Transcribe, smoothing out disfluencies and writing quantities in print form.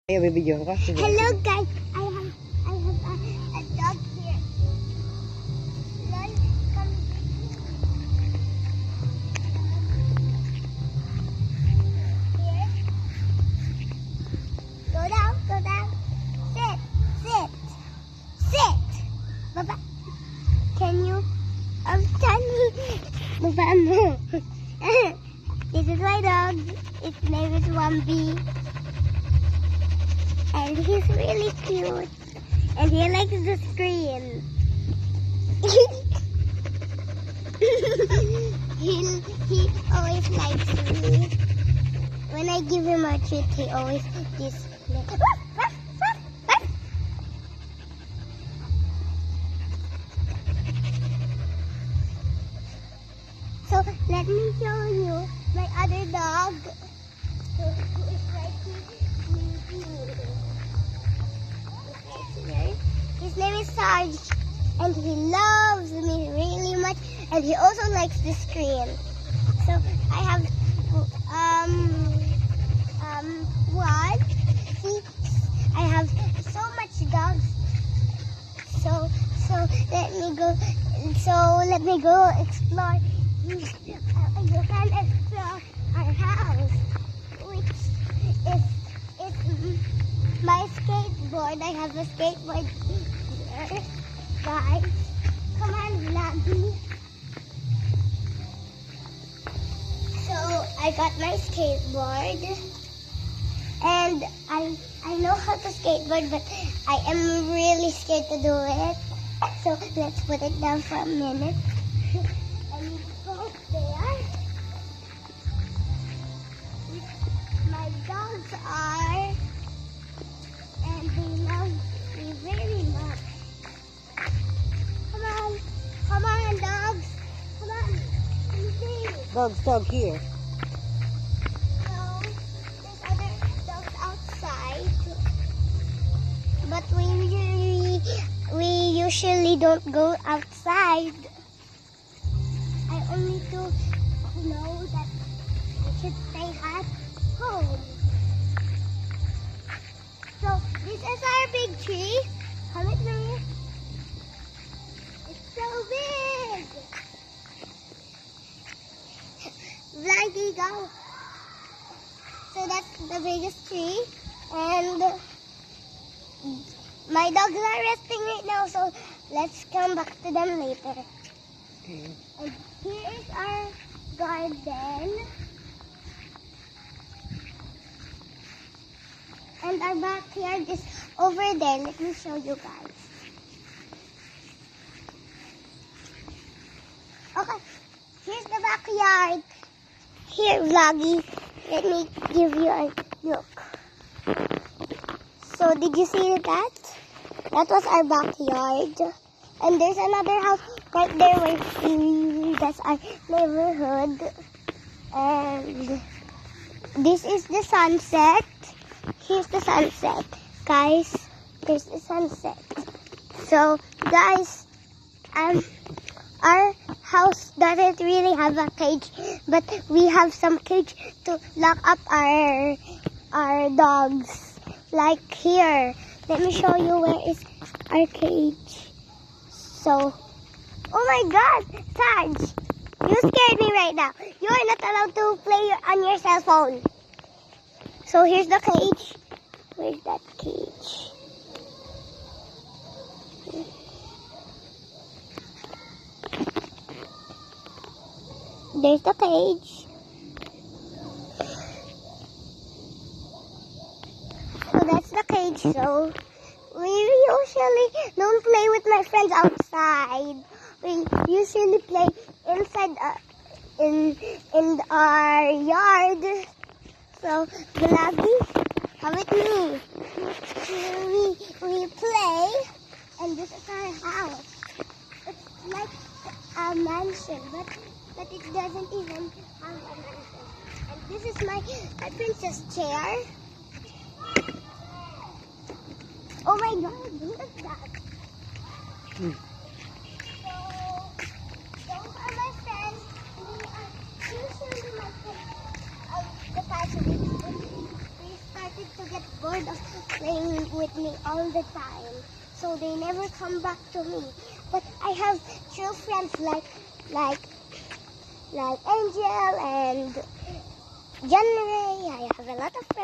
Ayo, bibidyo ka. Hello guys, I have a dog here. Lol, come here. Go down, go down. Sit, sit, sit. Baba, can you, tell me, Baba mo. This is my dog. Its name is Wambi. And he's really cute. And he likes the screen. he always likes me. When I give him a treat, he always just So let me show you my other dog. Who is right here. His name is Sarge, and he loves me really much, and he also likes the screen. So I have one. See, I have so much dogs. So let me go. So let me go explore. You can explore our house, which is my skateboard. I have a skateboard here, guys. Come on, Vloggy. So I got my skateboard, and I know how to skateboard, but I am really scared to do it. So let's put it down for a minute. And go there. My dogs are. And they love me very much. Come on, dogs. Come on, Dog here. So, there's other dogs outside. But we usually don't go outside. I only to know that we should stay at home. So, this is our big tree. Come with me. It's so big. Vloggy, go. So that's the biggest tree. And my dogs are resting right now, so let's come back to them later. Okay. And here is our garden. And our backyard is over there. Let me show you guys. Okay, here's the backyard. Here, Vloggy, let me give you a look. So, did you see that? That was our backyard. And there's another house right there where that's our neighborhood. And this is the sunset. Here's the sunset, guys. There's the sunset. So, guys, our house doesn't really have a cage, but we have some cage to lock up our dogs. Like here. Let me show you where is our cage. So, oh my God, Sarge, you scared me right now. You are not allowed to play on your cell phone. So here's the cage. Where's that cage? There's the cage. So that's the cage. So we usually don't play with my friends outside. We usually play inside in our yard. So, Vloggy, come with me. We play, and this is our house. It's like a mansion, but it doesn't even have a mansion. And this is my princess chair. Oh my God, look at that. So, those are my friends. We are usually my friends. The past week, we started to get bored of playing with me all the time. So they never come back to me. But I have true friends like Angel and John Ray. I have a lot of friends.